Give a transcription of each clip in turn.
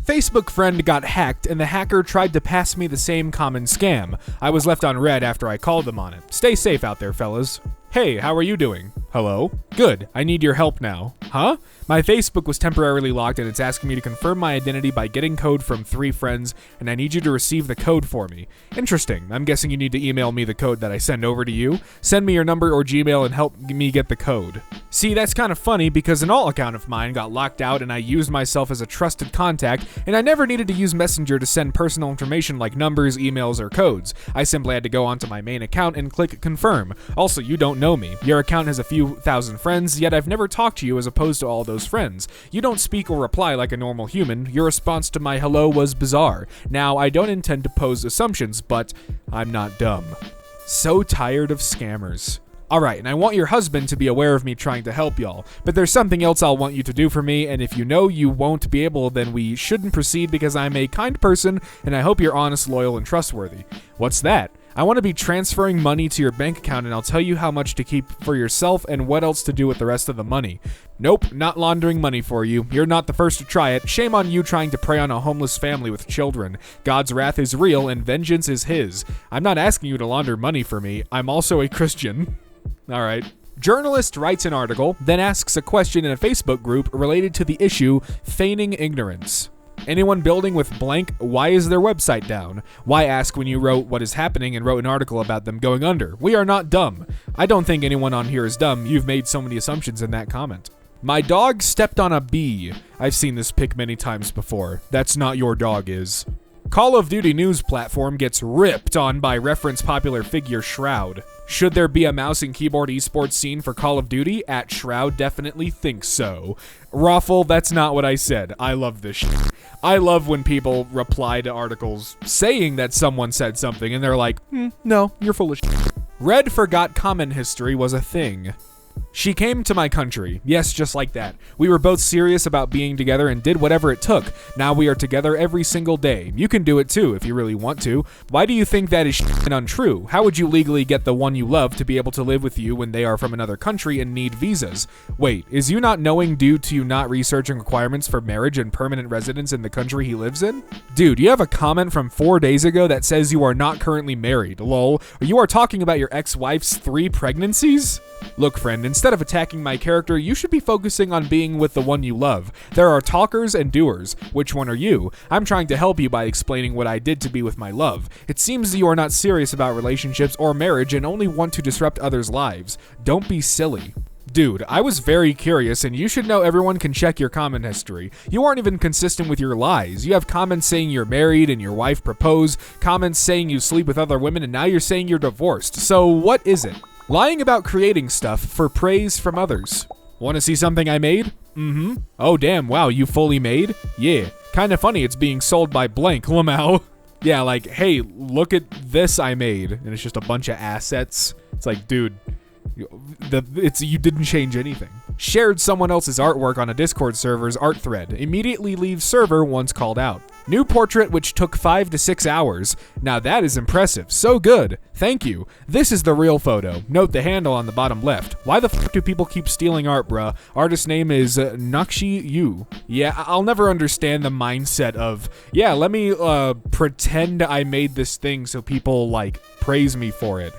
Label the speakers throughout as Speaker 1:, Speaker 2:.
Speaker 1: Facebook friend got hacked and the hacker tried to pass me the same common scam. I was left on red after I called them on it. Stay safe out there, fellas. Hey, how are you doing? Hello? Good, I need your help now. Huh? My Facebook was temporarily locked and it's asking me to confirm my identity by getting code from 3 friends, and I need you to receive the code for me. Interesting. I'm guessing you need to email me the code that I send over to you. Send me your number or Gmail and help me get the code. See, that's kind of funny because an alt account of mine got locked out and I used myself as a trusted contact, and I never needed to use Messenger to send personal information like numbers, emails, or codes. I simply had to go onto my main account and click confirm. Also, you don't know me. Your account has a few thousand friends, yet I've never talked to you as opposed to all those friends. You don't speak or reply like a normal human. Your response to my hello was bizarre. Now, I don't intend to pose assumptions, but I'm not dumb. So tired of scammers. Alright, and I want your husband to be aware of me trying to help y'all, but there's something else I'll want you to do for me, and if you know you won't be able, then we shouldn't proceed because I'm a kind person, and I hope you're honest, loyal, and trustworthy. What's that? I want to be transferring money to your bank account, and I'll tell you how much to keep for yourself and what else to do with the rest of the money. Nope, not laundering money for you. You're not the first to try it. Shame on you trying to prey on a homeless family with children. God's wrath is real, and vengeance is his. I'm not asking you to launder money for me. I'm also a Christian. Alright. Journalist writes an article, then asks a question in a Facebook group related to the issue feigning ignorance. Anyone building with blank, why is their website down? Why ask when you wrote what is happening and wrote an article about them going under? We are not dumb. I don't think anyone on here is dumb. You've made so many assumptions in that comment. My dog stepped on a bee. I've seen this pic many times before. That's not your dog is. Call of Duty news platform gets ripped on by reference popular figure Shroud. Should there be a mouse and keyboard esports scene for Call of Duty? At Shroud definitely thinks so. Raffle, that's not what I said. I love this shit. I love when people reply to articles saying that someone said something and they're like, no, you're full of shit. Red forgot common history was a thing. She came to my country. Yes, just like that. We were both serious about being together and did whatever it took. Now we are together every single day. You can do it too if you really want to. Why do you think that is shit and untrue? How would you legally get the one you love to be able to live with you when they are from another country and need visas? Wait, is you not knowing due to you not researching requirements for marriage and permanent residence in the country he lives in? Dude, you have a comment from 4 days ago that says you are not currently married. Lol. You are talking about your ex-wife's 3 pregnancies? Look, friend, instead of attacking my character, you should be focusing on being with the one you love. There are talkers and doers. Which one are you? I'm trying to help you by explaining what I did to be with my love. It seems you are not serious about relationships or marriage and only want to disrupt others' lives. Don't be silly. Dude, I was very curious, and you should know everyone can check your comment history. You aren't even consistent with your lies. You have comments saying you're married and your wife proposed, comments saying you sleep with other women, and now you're saying you're divorced. So what is it? Lying about creating stuff for praise from others. Want to see something I made? Mm-hmm. Oh damn, wow, you fully made? Yeah. Kinda funny it's being sold by blank, Lamau. Yeah, like, hey, look at this I made. And it's just a bunch of assets. It's like, dude, you didn't change anything. Shared someone else's artwork on a Discord server's art thread. Immediately leaves server once called out. New portrait which took 5 to 6 hours. Now that is impressive. So good. Thank you. This is the real photo. Note the handle on the bottom left. Why the fuck do people keep stealing art, bruh? Artist name is Nakshi Yu. Yeah, I'll never understand the mindset of, yeah, let me pretend I made this thing so people, like, praise me for it.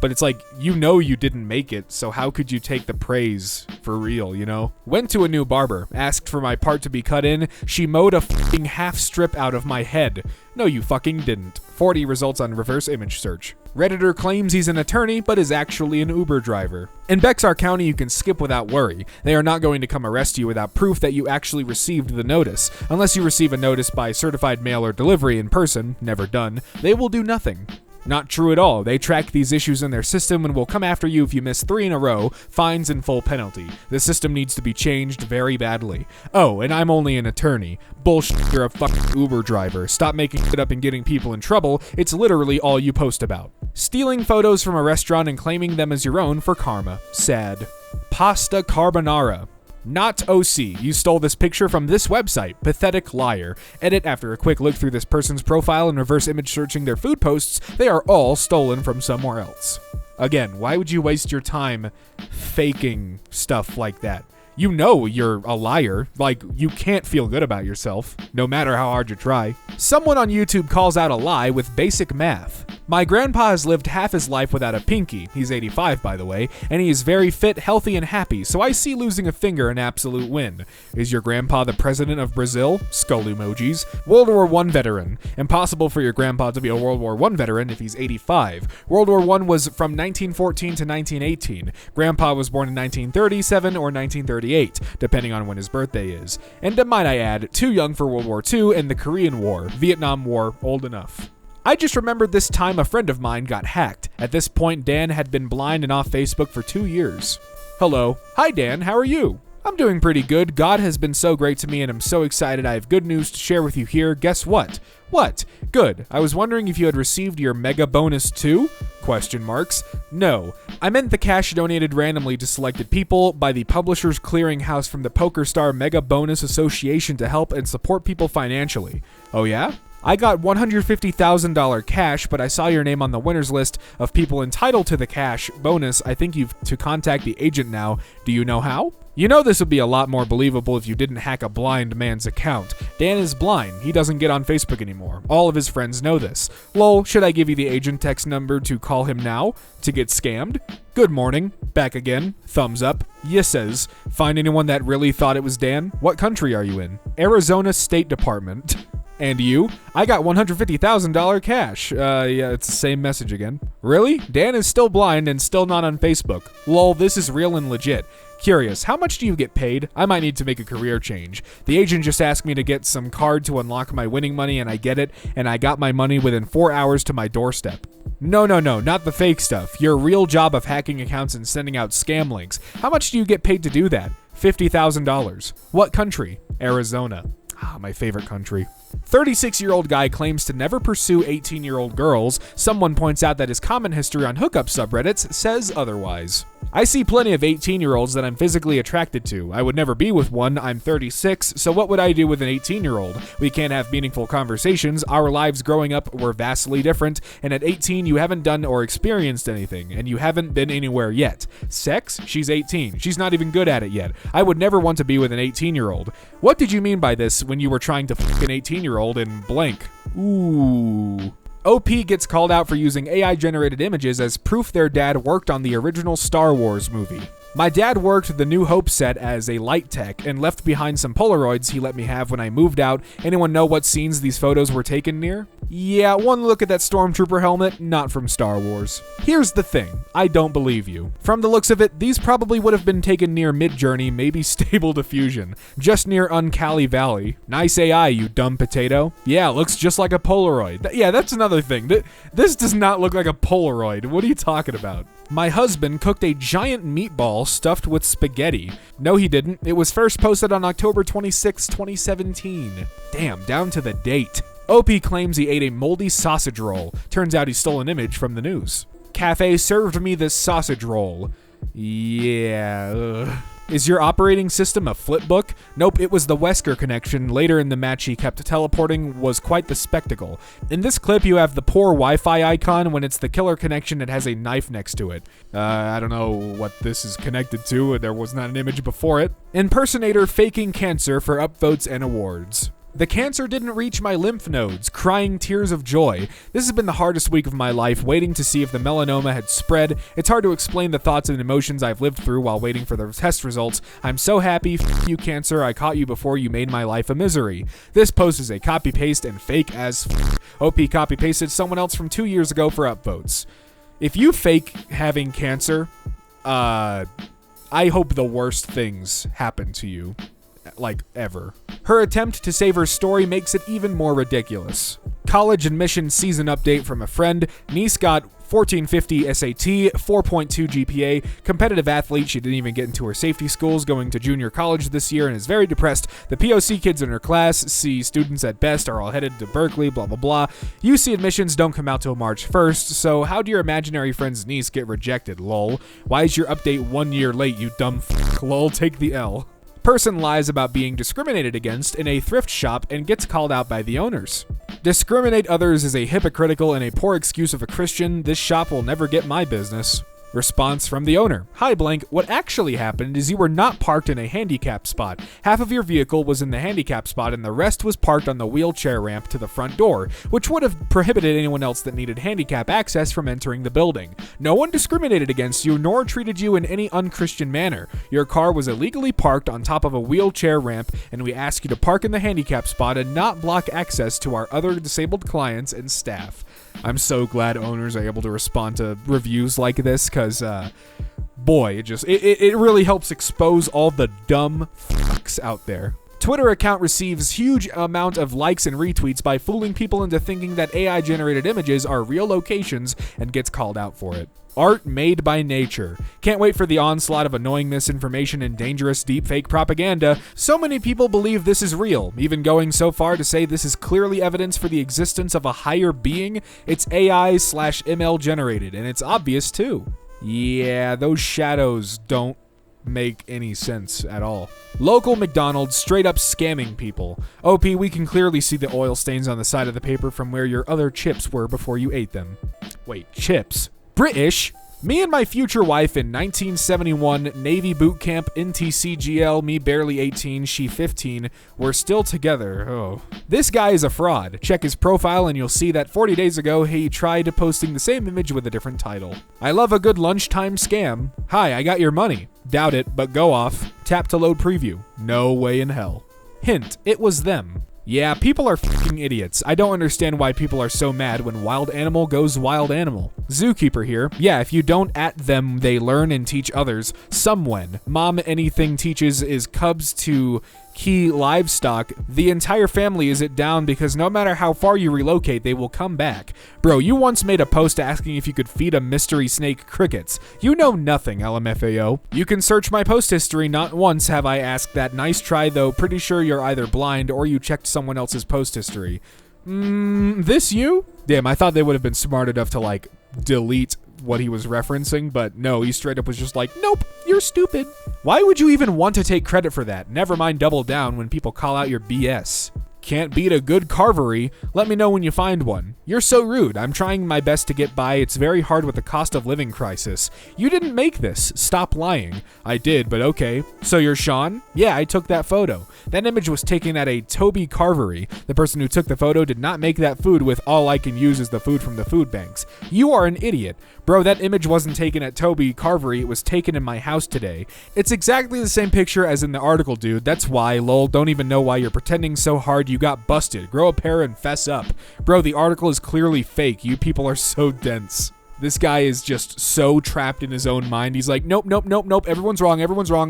Speaker 1: But it's like, you know you didn't make it, so how could you take the praise for real, you know? Went to a new barber, asked for my part to be cut in, she mowed a fucking half strip out of my head. No, you fucking didn't. 40 results on reverse image search. Redditor claims he's an attorney, but is actually an Uber driver. In Bexar County, you can skip without worry. They are not going to come arrest you without proof that you actually received the notice. Unless you receive a notice by certified mail or delivery in person, never done, they will do nothing. Not true at all. They track these issues in their system and will come after you if you miss 3 in a row, fines and full penalty. The system needs to be changed very badly. Oh, and I'm only an attorney. Bullshit, you're a fucking Uber driver. Stop making shit up and getting people in trouble. It's literally all you post about. Stealing photos from a restaurant and claiming them as your own for karma. Sad. Pasta carbonara. Not OC. You stole this picture from this website. Pathetic liar. Edit after a quick look through this person's profile and reverse image searching their food posts. They are all stolen from somewhere else. Again, why would you waste your time faking stuff like that? You know you're a liar. Like, you can't feel good about yourself, no matter how hard you try. Someone on YouTube calls out a lie with basic math. My grandpa has lived half his life without a pinky. He's 85, by the way, and he is very fit, healthy, and happy, so I see losing a finger an absolute win. Is your grandpa the president of Brazil? Skull emojis. World War I veteran. Impossible for your grandpa to be a World War I veteran if he's 85. World War I was from 1914 to 1918. Grandpa was born in 1937 or 1938, depending on when his birthday is. And might I add, too young for World War II and the Korean War. Vietnam War, old enough. I just remembered this time a friend of mine got hacked. At this point, Dan had been blind and off Facebook for 2 years. Hello. Hi, Dan. How are you? I'm doing pretty good. God has been so great to me and I'm so excited. I have good news to share with you here. Guess what? What? Good. I was wondering if you had received your mega bonus too? ? No. I meant the cash donated randomly to selected people by the Publishers Clearinghouse from the PokerStar Mega Bonus Association to help and support people financially. Oh yeah? I got $150,000 cash, but I saw your name on the winners list of people entitled to the cash bonus. I think you've to contact the agent now. Do you know how? You know this would be a lot more believable if you didn't hack a blind man's account. Dan is blind. He doesn't get on Facebook anymore. All of his friends know this. Lol, should I give you the agent text number to call him now to get scammed? Good morning. Back again. Thumbs up. Yeses. Find anyone that really thought it was Dan? What country are you in? Arizona State Department. And you? I got $150,000 cash. Yeah, it's the same message again. Really? Dan is still blind and still not on Facebook. Lol, this is real and legit. Curious, how much do you get paid? I might need to make a career change. The agent just asked me to get some card to unlock my winning money and I get it, and I got my money within 4 hours to my doorstep. No, not the fake stuff. Your real job of hacking accounts and sending out scam links. How much do you get paid to do that? $50,000. What country? Arizona. My favorite country. 36-year-old guy claims to never pursue 18-year-old girls. Someone points out that his comment history on hookup subreddits says otherwise. I see plenty of 18-year-olds that I'm physically attracted to. I would never be with one. I'm 36, so what would I do with an 18-year-old? We can't have meaningful conversations. Our lives growing up were vastly different, and at 18 you haven't done or experienced anything, and you haven't been anywhere yet. Sex? She's 18. She's not even good at it yet. I would never want to be with an 18-year-old. What did you mean by this when you were trying to fuck an 18-year-old in blank? Ooh. OP gets called out for using AI-generated images as proof their dad worked on the original Star Wars movie. My dad worked the New Hope set as a light tech and left behind some Polaroids he let me have when I moved out. Anyone know what scenes these photos were taken near? Yeah, one look at that Stormtrooper helmet, not from Star Wars. Here's the thing, I don't believe you. From the looks of it, these probably would have been taken near Midjourney, maybe Stable Diffusion, just near Uncali Valley. Nice AI, you dumb potato. Yeah, looks just like a Polaroid. Yeah, that's another thing. This does not look like a Polaroid. What are you talking about? My husband cooked a giant meatball stuffed with spaghetti. No, he didn't. It was first posted on October 26, 2017. Damn, down to the date. OP claims he ate a moldy sausage roll. Turns out he stole an image from the news. Cafe served me this sausage roll. Yeah, ugh. Is your operating system a flipbook? Nope, it was the Wesker connection. Later in the match he kept teleporting was quite the spectacle. In this clip you have the poor Wi-Fi icon. When it's the killer connection it has a knife next to it. I don't know what this is connected to. There was not an image before it. Impersonator faking cancer for upvotes and awards. The cancer didn't reach my lymph nodes, crying tears of joy. This has been the hardest week of my life, waiting to see if the melanoma had spread. It's hard to explain the thoughts and emotions I've lived through while waiting for the test results. I'm so happy, f*** you cancer, I caught you before you made my life a misery. This post is a copy-paste and fake as f***. OP copy-pasted someone else from 2 years ago for upvotes. If you fake having cancer, I hope the worst things happen to you. Like, ever. Her attempt to save her story makes it even more ridiculous. College admission season update from a friend. Niece got 1450 SAT, 4.2 GPA, competitive athlete. She didn't even get into her safety schools, going to junior college this year and is very depressed. The POC kids in her class, C students at best, are all headed to Berkeley, blah, blah, blah. UC admissions don't come out till March 1st, so how do your imaginary friend's niece get rejected, lol? Why is your update 1 year late, you dumb f***, lol, take the L. Person lies about being discriminated against in a thrift shop and gets called out by the owners. Discriminate others is a hypocritical and a poor excuse of a Christian. This shop will never get my business. Response from the owner. Hi blank, what actually happened is you were not parked in a handicap spot. Half of your vehicle was in the handicap spot and the rest was parked on the wheelchair ramp to the front door, which would have prohibited anyone else that needed handicap access from entering the building. No one discriminated against you nor treated you in any unchristian manner. Your car was illegally parked on top of a wheelchair ramp, and we ask you to park in the handicap spot and not block access to our other disabled clients and staff. I'm so glad owners are able to respond to reviews like this, because, boy, it really helps expose all the dumb fucks out there. Twitter account receives huge amount of likes and retweets by fooling people into thinking that AI-generated images are real locations and gets called out for it. Art made by nature. Can't wait for the onslaught of annoying misinformation and dangerous deepfake propaganda. So many people believe this is real, even going so far to say this is clearly evidence for the existence of a higher being. It's AI/ML generated, and it's obvious too. Yeah, those shadows don't make any sense at all. Local McDonald's straight up scamming people. OP, we can clearly see the oil stains on the side of the paper from where your other chips were before you ate them. Wait, chips? British? Me and my future wife in 1971, Navy boot camp, NTCGL, me barely 18, she 15, we're still together. Oh. This guy is a fraud. Check his profile and you'll see that 40 days ago he tried posting the same image with a different title. I love a good lunchtime scam. Hi, I got your money. Doubt it, but go off. Tap to load preview. No way in hell. Hint, it was them. Yeah, people are fucking idiots. I don't understand why people are so mad when wild animal goes wild animal. Zookeeper here. Yeah, if you don't at them, they learn and teach others. Somewhen. Mom anything teaches is cubs to key livestock. The entire family is it down because no matter how far you relocate, they will come back. Bro, you once made a post asking if you could feed a mystery snake crickets. You know nothing, LMFAO. You can search my post history. Not once have I asked that. Nice try though. Pretty sure you're either blind or you checked someone else's post history. This you? Damn, I thought they would have been smart enough to like delete what he was referencing, but no, he straight up was just like, nope, you're stupid. Why would you even want to take credit for that? Never mind double down when people call out your BS. Can't beat a good carvery. Let me know when you find one. You're so rude. I'm trying my best to get by. It's very hard with the cost of living crisis. You didn't make this. Stop lying. I did, but okay. So you're Sean? Yeah, I took that photo. That image was taken at a Toby Carvery. The person who took the photo did not make that food with all I can use is the food from the food banks. You are an idiot. Bro, that image wasn't taken at Toby Carvery. It was taken in my house today. It's exactly the same picture as in the article, dude. That's why, lol. Don't even know why you're pretending so hard. You got busted. Grow a pair and fess up. Bro, the article is clearly fake. You people are so dense. This guy is just so trapped in his own mind. He's like, nope. Everyone's wrong.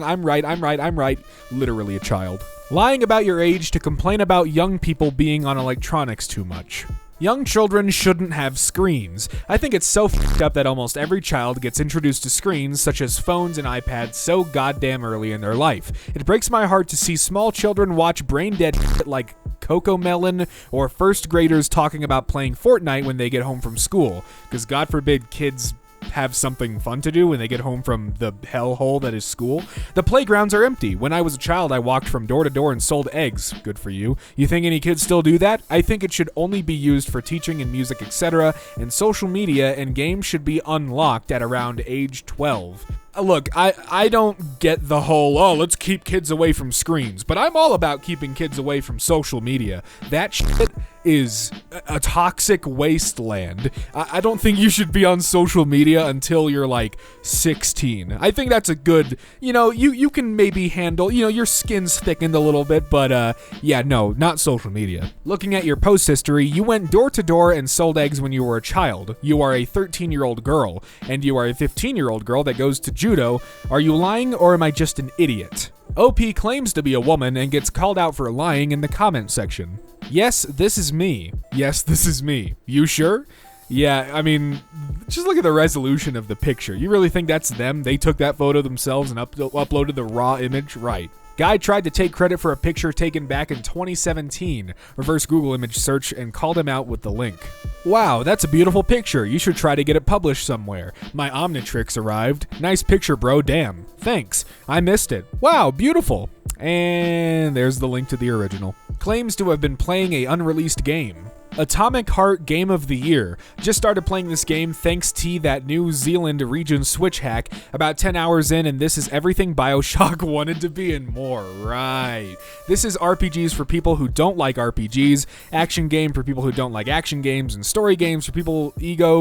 Speaker 1: I'm right. Literally a child. Lying about your age to complain about young people being on electronics too much. Young children shouldn't have screens. I think it's so fucked up that almost every child gets introduced to screens such as phones and iPads so goddamn early in their life. It breaks my heart to see small children watch brain-dead shit like Cocomelon or first graders talking about playing Fortnite when they get home from school. Because God forbid kids have something fun to do when they get home from the hellhole that is school. The playgrounds are empty. When I was a child, I walked from door to door and sold eggs. Good for you. You think any kids still do that? I think it should only be used for teaching and music, etc. And social media and games should be unlocked at around age 12. Look, I don't get the whole, oh, let's keep kids away from screens, but I'm all about keeping kids away from social media. That shit is a toxic wasteland. I don't think you should be on social media until you're like 16. I think that's a good, you can maybe handle, your skin's thickened a little bit, but yeah, no, not social media. Looking at your post history, you went door to door and sold eggs when you were a child. You are a 13-year-old girl, and you are a 15-year-old girl that goes to judo. Are you lying or am I just an idiot? OP claims to be a woman and gets called out for lying in the comment section. Yes, this is me. Yes, this is me. You sure? Yeah, I mean, just look at the resolution of the picture. You really think that's them? They took that photo themselves and uploaded the raw image? Right. Guy tried to take credit for a picture taken back in 2017. Reverse Google image search and called him out with the link. Wow, that's a beautiful picture. You should try to get it published somewhere. My Omnitrix arrived. Nice picture, bro. Damn. Thanks. I missed it. Wow, beautiful. And there's the link to the original. Claims to have been playing a unreleased game. Atomic Heart Game of the Year. Just started playing this game thanks to that New Zealand region Switch hack. About 10 hours in, and this is everything BioShock wanted to be and more. Right. This is RPGs for people who don't like RPGs, action game for people who don't like action games, and story games for people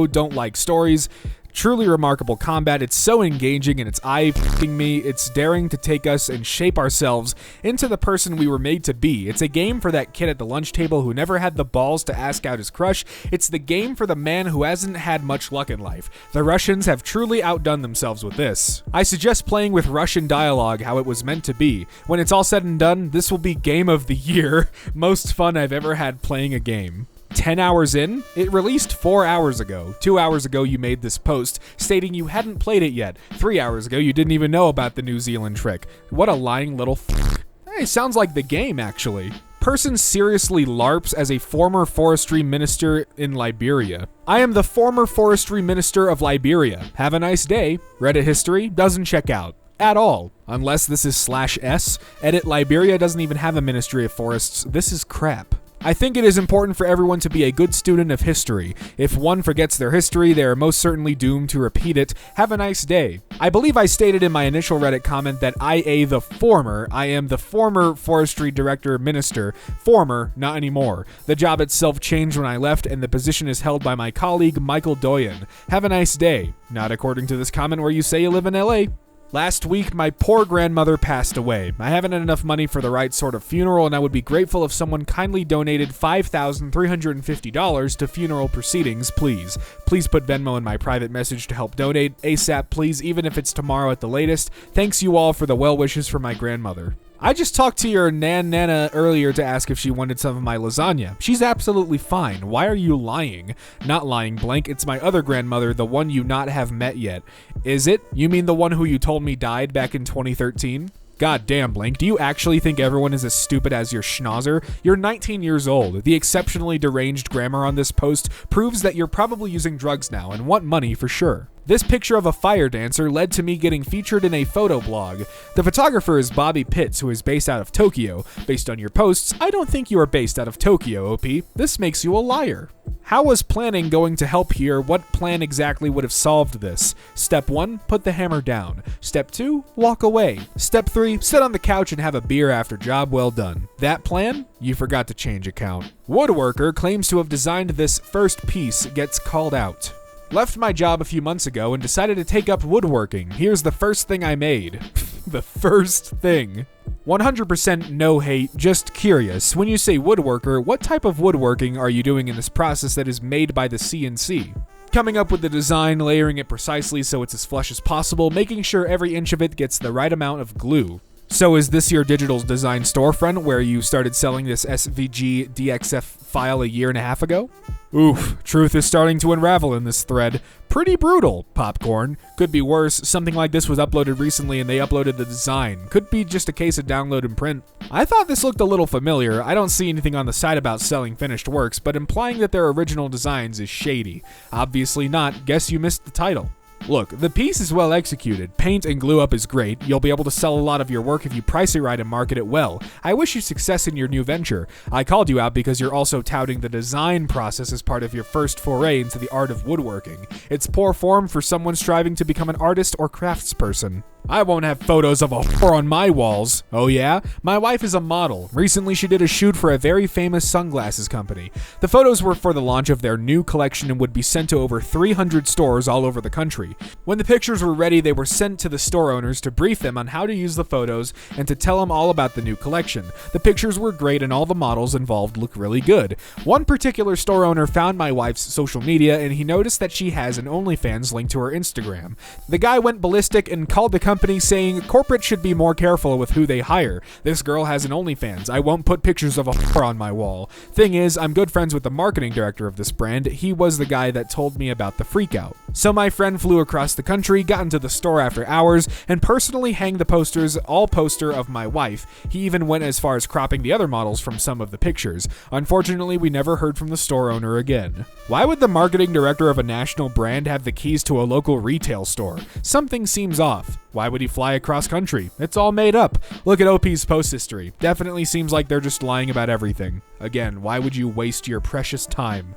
Speaker 1: don't like stories. Truly remarkable combat. It's so engaging and it's eye-f***ing me. It's daring to take us and shape ourselves into the person we were made to be. It's a game for that kid at the lunch table who never had the balls to ask out his crush. It's the game for the man who hasn't had much luck in life. The Russians have truly outdone themselves with this. I suggest playing with Russian dialogue how it was meant to be. When it's all said and done, this will be Game of the Year. Most fun I've ever had playing a game. 10 hours in? It released 4 hours ago. 2 hours ago you made this post stating you hadn't played it yet. 3 hours ago you didn't even know about the New Zealand trick. What a lying little f***. Hey, sounds like the game actually. Person seriously LARPs as a former forestry minister in Liberia. I am the former forestry minister of Liberia. Have a nice day. Reddit history doesn't check out. At all. Unless this is /s. Edit Liberia doesn't even have a Ministry of Forests. This is crap. I think it is important for everyone to be a good student of history. If one forgets their history, they are most certainly doomed to repeat it. Have a nice day. I believe I stated in my initial Reddit comment that I am the former forestry director minister. Former, not anymore. The job itself changed when I left, and the position is held by my colleague Michael Doyen. Have a nice day. Not according to this comment where you say you live in LA. Last week, my poor grandmother passed away. I haven't had enough money for the right sort of funeral, and I would be grateful if someone kindly donated $5,350 to funeral proceedings, please. Please put Venmo in my private message to help donate. ASAP, please, even if it's tomorrow at the latest. Thanks you all for the well wishes for my grandmother. I just talked to your Nana earlier to ask if she wanted some of my lasagna. She's absolutely fine. Why are you lying? Not lying, blank. It's my other grandmother, the one you not have met yet. Is it? You mean the one who you told me died back in 2013? God damn, Blank, do you actually think everyone is as stupid as your schnauzer? You're 19 years old. The exceptionally deranged grammar on this post proves that you're probably using drugs now and want money for sure. This picture of a fire dancer led to me getting featured in a photo blog. The photographer is Bobby Pitts, who is based out of Tokyo. Based on your posts, I don't think you are based out of Tokyo, OP. This makes you a liar. How was planning going to help here? What plan exactly would have solved this? Step 1, put the hammer down. Step 2, walk away. Step 3, sit on the couch and have a beer after job well done. That plan? You forgot to change account. Woodworker claims to have designed this first piece gets called out. Left my job a few months ago and decided to take up woodworking. Here's the first thing I made. The first thing. 100% no hate, just curious. When you say woodworker, what type of woodworking are you doing in this process that is made by the CNC? Coming up with the design, layering it precisely so it's as flush as possible, making sure every inch of it gets the right amount of glue. So is this your digital design storefront where you started selling this SVG DXF file a year and a half ago? Oof, truth is starting to unravel in this thread. Pretty brutal, Popcorn. Could be worse, something like this was uploaded recently and they uploaded the design. Could be just a case of download and print. I thought this looked a little familiar. I don't see anything on the site about selling finished works, but implying that they're original designs is shady. Obviously not. Guess you missed the title. Look, the piece is well executed. Paint and glue up is great. You'll be able to sell a lot of your work if you price it right and market it well. I wish you success in your new venture. I called you out because you're also touting the design process as part of your first foray into the art of woodworking. It's poor form for someone striving to become an artist or craftsperson. I won't have photos of a whore on my walls. Oh yeah? My wife is a model. Recently she did a shoot for a very famous sunglasses company. The photos were for the launch of their new collection and would be sent to over 300 stores all over the country. When the pictures were ready, they were sent to the store owners to brief them on how to use the photos and to tell them all about the new collection. The pictures were great and all the models involved look really good. One particular store owner found my wife's social media and he noticed that she has an OnlyFans link to her Instagram. The guy went ballistic and called the company saying corporate should be more careful with who they hire. This girl has an OnlyFans. I won't put pictures of a whore on my wall. Thing is, I'm good friends with the marketing director of this brand. He was the guy that told me about the freakout. So my friend flew across the country, got into the store after hours, and personally hanged the poster of my wife. He even went as far as cropping the other models from some of the pictures. Unfortunately, we never heard from the store owner again. Why would the marketing director of a national brand have the keys to a local retail store? Something seems off. Why would he fly across country? It's all made up. Look at OP's post history. Definitely seems like they're just lying about everything. Again, why would you waste your precious time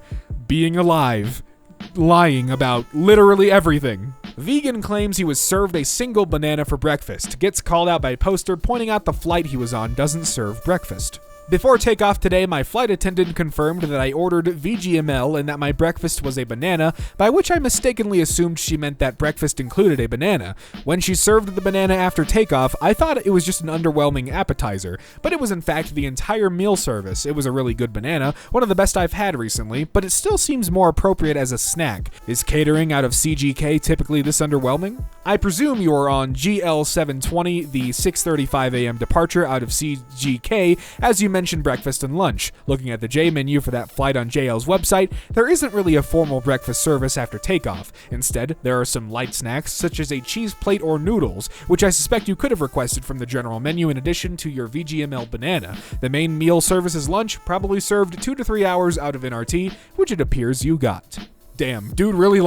Speaker 1: being alive lying about literally everything? Vegan claims he was served a single banana for breakfast. Gets called out by poster pointing out the flight he was on doesn't serve breakfast. Before takeoff today, my flight attendant confirmed that I ordered VGML and that my breakfast was a banana, by which I mistakenly assumed she meant that breakfast included a banana. When she served the banana after takeoff, I thought it was just an underwhelming appetizer, but it was in fact the entire meal service. It was a really good banana, one of the best I've had recently, but it still seems more appropriate as a snack. Is catering out of CGK typically this underwhelming? I presume you are on GL 720, the 6:35 a.m. departure out of CGK, as you mentioned breakfast and lunch. Looking at the J menu for that flight on JL's website, there isn't really a formal breakfast service after takeoff. Instead, there are some light snacks such as a cheese plate or noodles, which I suspect you could have requested from the general menu in addition to your VGML banana. The main meal service is lunch, probably served 2 to 3 hours out of NRT, which it appears you got. Damn, dude really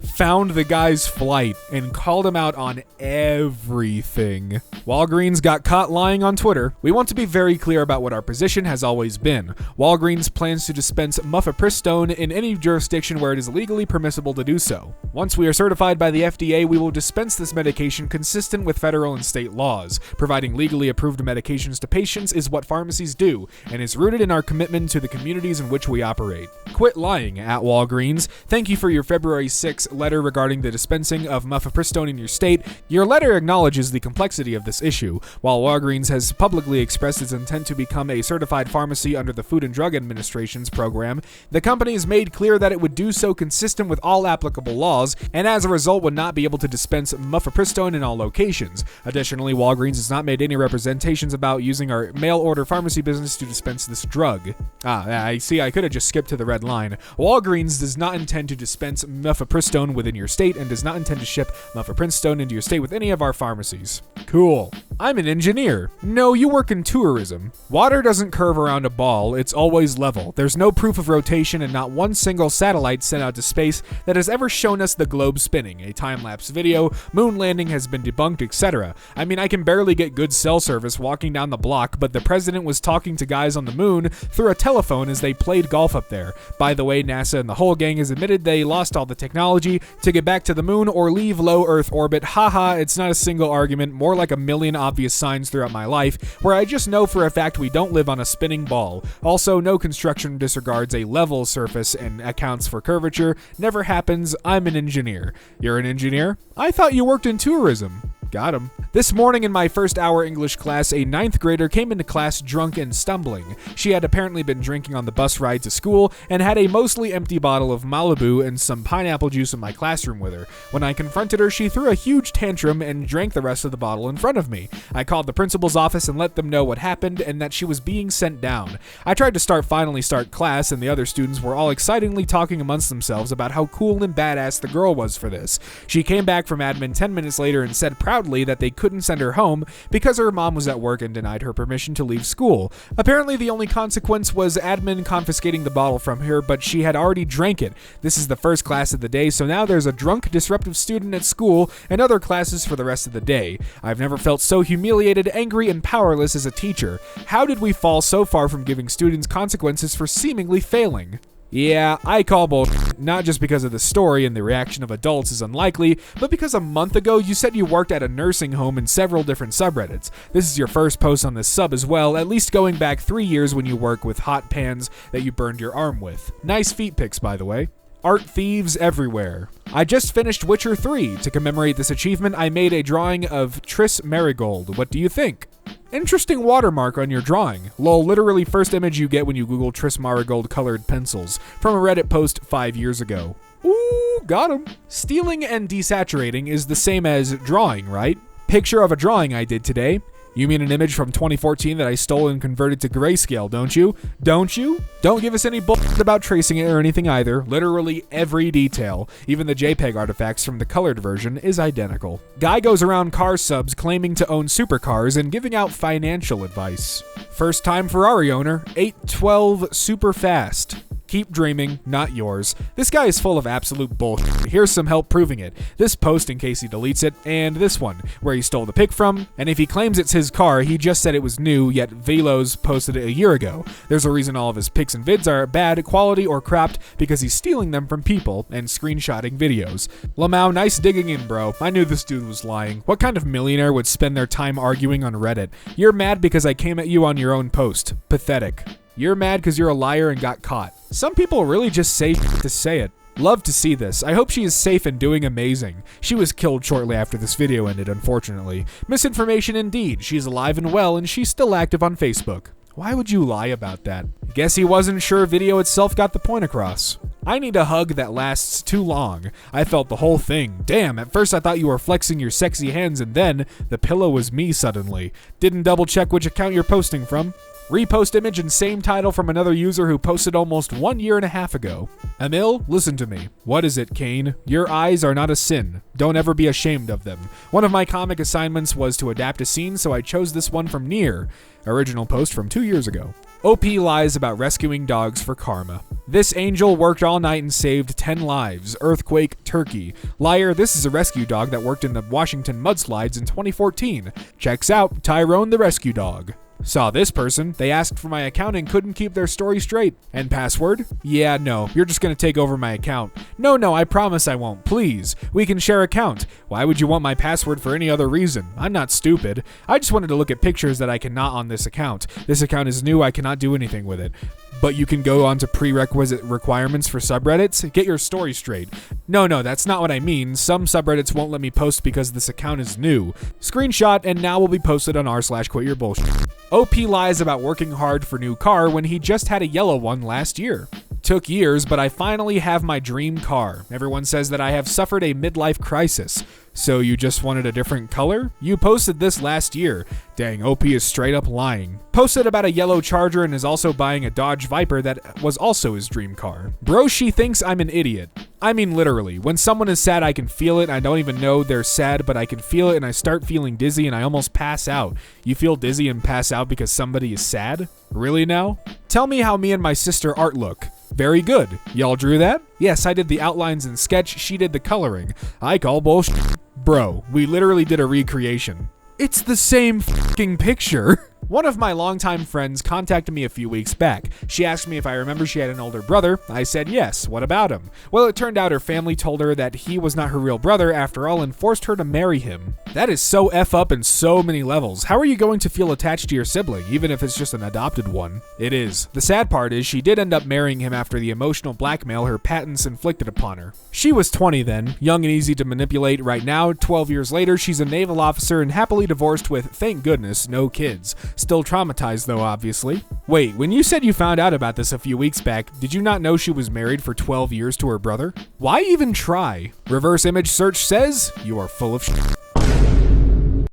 Speaker 1: found the guy's flight and called him out on everything. Walgreens got caught lying on Twitter. We want to be very clear about what our position has always been. Walgreens plans to dispense mifepristone in any jurisdiction where it is legally permissible to do so. Once we are certified by the FDA, we will dispense this medication consistent with federal and state laws. Providing legally approved medications to patients is what pharmacies do, and is rooted in our commitment to the communities in which we operate. Quit lying at Walgreens. Thank you for your February 6th letter regarding the dispensing of mifepristone in your state. Your letter acknowledges the complexity of this issue. While Walgreens has publicly expressed its intent to become a certified pharmacy under the Food and Drug Administration's program, the company has made clear that it would do so consistent with all applicable laws, and as a result would not be able to dispense mifepristone in all locations. Additionally, Walgreens has not made any representations about using our mail-order pharmacy business to dispense this drug. I see, I could have just skipped to the red line. Walgreens does not intend to dispense mifepristone within your state and does not intend to ship mifepristone into your state with any of our pharmacies. Cool. I'm an engineer. No, you work in tourism. Water doesn't curve around a ball, it's always level. There's no proof of rotation and not one single satellite sent out to space that has ever shown us the globe spinning. A time-lapse video, moon landing has been debunked, etc. I mean, I can barely get good cell service walking down the block, but the president was talking to guys on the moon through a telephone as they played golf up there. By the way, NASA and the whole gang has admitted they lost all the technology to get back to the moon or leave low Earth orbit. Haha, it's not a single argument, more like a million obvious signs throughout my life, where I just know for a fact we don't live on a spinning ball. Also, no construction disregards a level surface and accounts for curvature. Never happens. I'm an engineer. You're an engineer? I thought you worked in tourism. Got him. This morning in my first hour English class, a 9th grader came into class drunk and stumbling. She had apparently been drinking on the bus ride to school and had a mostly empty bottle of Malibu and some pineapple juice in my classroom with her. When I confronted her, she threw a huge tantrum and drank the rest of the bottle in front of me. I called the principal's office and let them know what happened and that she was being sent down. I tried to finally start class, and the other students were all excitedly talking amongst themselves about how cool and badass the girl was for this. She came back from admin 10 minutes later and said proudly that they couldn't send her home because her mom was at work and denied her permission to leave school. Apparently the only consequence was admin confiscating the bottle from her, but she had already drank it. This is the first class of the day, so now there's a drunk, disruptive student at school and other classes for the rest of the day. I've never felt so humiliated, angry, and powerless as a teacher. How did we fall so far from giving students consequences for seemingly failing? Yeah, I call bullshit, not just because of the story and the reaction of adults is unlikely, but because a month ago you said you worked at a nursing home in several different subreddits. This is your first post on this sub as well, at least going back 3 years when you work with hot pans that you burned your arm with. Nice feet pics, by the way. Art thieves everywhere. I just finished Witcher 3. To commemorate this achievement, I made a drawing of Triss Marigold. What do you think? Interesting watermark on your drawing. Lol, literally first image you get when you Google Triss Marigold colored pencils. From a Reddit post 5 years ago. Ooh, got him. Stealing and desaturating is the same as drawing, right? Picture of a drawing I did today. You mean an image from 2014 that I stole and converted to grayscale, don't you? Don't you? Don't give us any bullshit about tracing it or anything either. Literally every detail, even the JPEG artifacts from the colored version, is identical. Guy goes around car subs claiming to own supercars and giving out financial advice. First time Ferrari owner, 812 super fast. Keep dreaming, not yours. This guy is full of absolute bullshit. Here's some help proving it. This post in case he deletes it, and this one, where he stole the pic from, and if he claims it's his car, he just said it was new, yet Velos posted it a year ago. There's a reason all of his pics and vids are bad quality or cropped, because he's stealing them from people and screenshotting videos. Lamau, nice digging in, bro. I knew this dude was lying. What kind of millionaire would spend their time arguing on Reddit? You're mad because I came at you on your own post. Pathetic. You're mad because you're a liar and got caught. Some people really just say shit to say it. Love to see this. I hope she is safe and doing amazing. She was killed shortly after this video ended, unfortunately. Misinformation indeed. She's alive and well, and she's still active on Facebook. Why would you lie about that? Guess he wasn't sure video itself got the point across. I need a hug that lasts too long. I felt the whole thing. Damn, at first I thought you were flexing your sexy hands, and then the pillow was me suddenly. Didn't double check which account you're posting from. Repost image and same title from another user who posted almost 1.5 years ago. Emil, listen to me. What is it, Kane? Your eyes are not a sin. Don't ever be ashamed of them. One of my comic assignments was to adapt a scene, so I chose this one from Nier. Original post from 2 years ago. OP lies about rescuing dogs for karma. This angel worked all night and saved 10 lives. Earthquake, Turkey. Liar, this is a rescue dog that worked in the Washington mudslides in 2014. Checks out, Tyrone the rescue dog. Saw this person. They asked for my account and couldn't keep their story straight. And password? Yeah, no. You're just gonna take over my account. No, I promise I won't. Please. We can share account. Why would you want my password for any other reason? I'm not stupid. I just wanted to look at pictures that I cannot on this account. This account is new. I cannot do anything with it. But you can go on to prerequisite requirements for subreddits? Get your story straight. No, that's not what I mean. Some subreddits won't let me post because this account is new. Screenshot and now will be posted on r/quityourbullsh. OP lies about working hard for new car when he just had a yellow one last year. Took years, but I finally have my dream car. Everyone says that I have suffered a midlife crisis. So you just wanted a different color? You posted this last year. Dang, OP is straight up lying. Posted about a yellow Charger and is also buying a Dodge Viper that was also his dream car. Bro, she thinks I'm an idiot. I mean literally, when someone is sad I can feel it. I don't even know they're sad, but I can feel it and I start feeling dizzy and I almost pass out. You feel dizzy and pass out because somebody is sad? Really now? Tell me how me and my sister art look. Very good. Y'all drew that? Yes, I did the outlines and sketch, she did the coloring. I call bullshit. Bro, we literally did a recreation. It's the same fucking picture. One of my longtime friends contacted me a few weeks back. She asked me if I remember she had an older brother. I said yes. What about him? Well, it turned out her family told her that he was not her real brother after all and forced her to marry him. That is so F up in so many levels. How are you going to feel attached to your sibling, even if it's just an adopted one? It is. The sad part is she did end up marrying him after the emotional blackmail her patents inflicted upon her. She was 20 then, young and easy to manipulate. Right now, 12 years later, she's a naval officer and happily divorced with, thank goodness, no kids. Still traumatized though, obviously. Wait, when you said you found out about this a few weeks back, did you not know she was married for 12 years to her brother? Why even try? Reverse image search says you are full of shit.